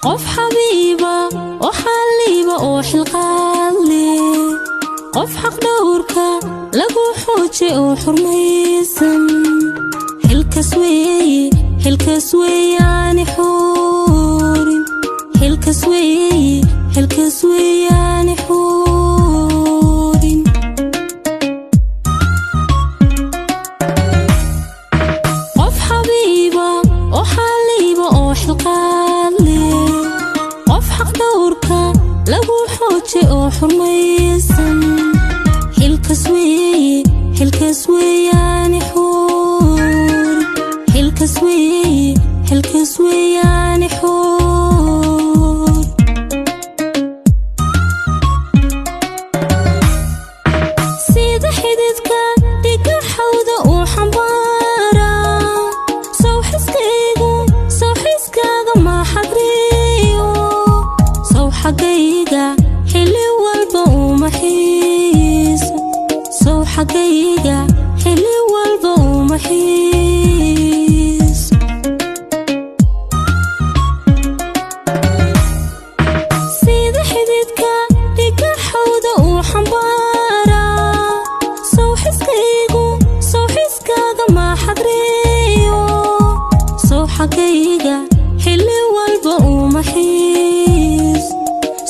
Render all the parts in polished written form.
qof xabiiba oo xaliiba oo xilqaadle qof xaq dhowrka lagu xooje oo xurmaysan xilkas weeyaani xuurin xilkas weeyaani xuurin qof xabiiba oo xaliiba oo xilqaadle qof xaq dhowrka lagu xooje oo xurmaysan xilkas weeyaani xuurin xilkas weeyaani xuur sida xididka dhiga xawda uu xambaara sawxiskaaga ma xadriyo saw xagayga xilli walba uma xiiso saw xagayga xilli walba uma xiiso sida xididka dhiga xawda uu xambaara sawxiskaaga ma xadriyo saw xagayga xilli walba uma xiiso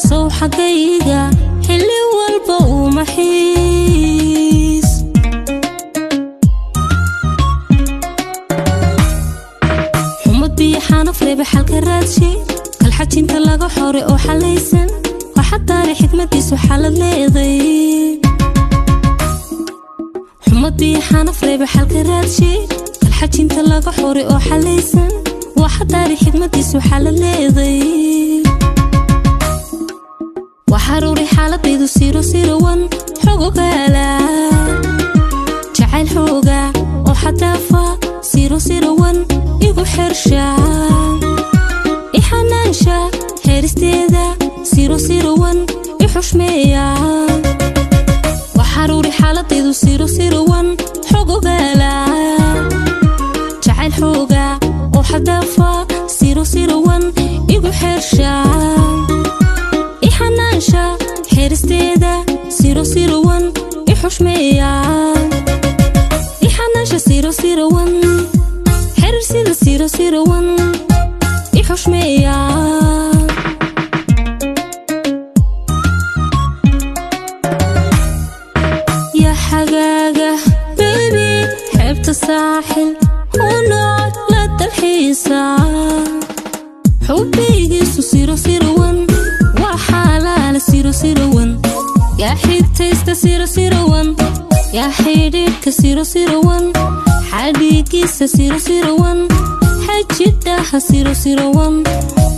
saw xagayga xilli walba uma xiiso xumad biyo xanaf reebe xalka raadshe kalxajinta laga xore oo xalaysan waxaa taari xikmadiisu xalad leeday xumad biyo xanaf reebe xalka raadshe kalxajinta laga xore oo xalaysan waxaa taari xikmadiisu xalad leeday waxaruuri xaaladaydu sirowan xogogaala jacayl xooga oo xadaafa sirowan igu xersha ixanaansha heeristeeda sirowan ixushmeeya waxaruuri xaaladaydu sirowan xogogaala jacayl xooga oo xadaafa sirowan igu xersha ixanaansha heeristeeda sirowan ixushmeeya ixanaansha sirowan xerirsida sirowan ixushmeeya ya xagaaga baby xeebta saaxil hunood la dalxiisa xubbigiisu sirowan waa xalaala sirowan yaa xigtaysta sirowan yaa xidhiidhka sirowan xadhiigiisa sirowan xajidhaha sirowan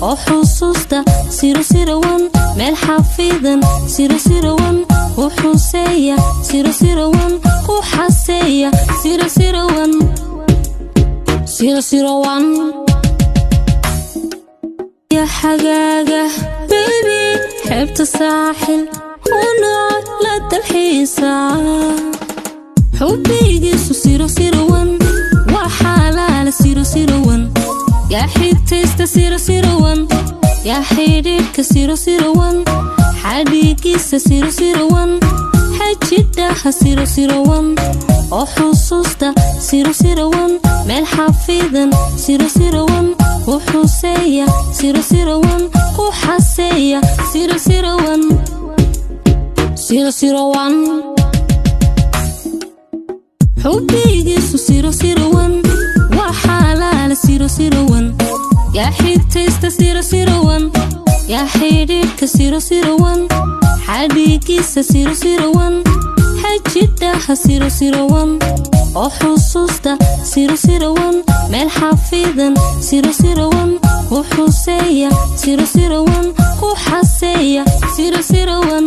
oo xusuusta sirowan meel xafidan sirowan ku xuseeya sirowan ku xaseeya sirowan ya xagaaga baby xeebta saaxil hunood la dalxiisa xubbigiisu sirowan waa xalaala sirowan yaa xigtaysta sirowan yaa xidhiidhka sirowan xadhiigiisa sirowan xajidhaha sirowan oo xusuusta sirowan meel xafidan sirowan ku xuseeya sirowan ku xaseeya sirowan xubbigiisu sirowan waa xalaala sirowan yaa xigtaysta sirowan yaa xidhiidhka sirowan xadhiigiisa sirowan xajidhaha sirowan oo xusuusta sirowan meel xafidan sirowan ku xuseeya sirowan ku xaseeya sirowan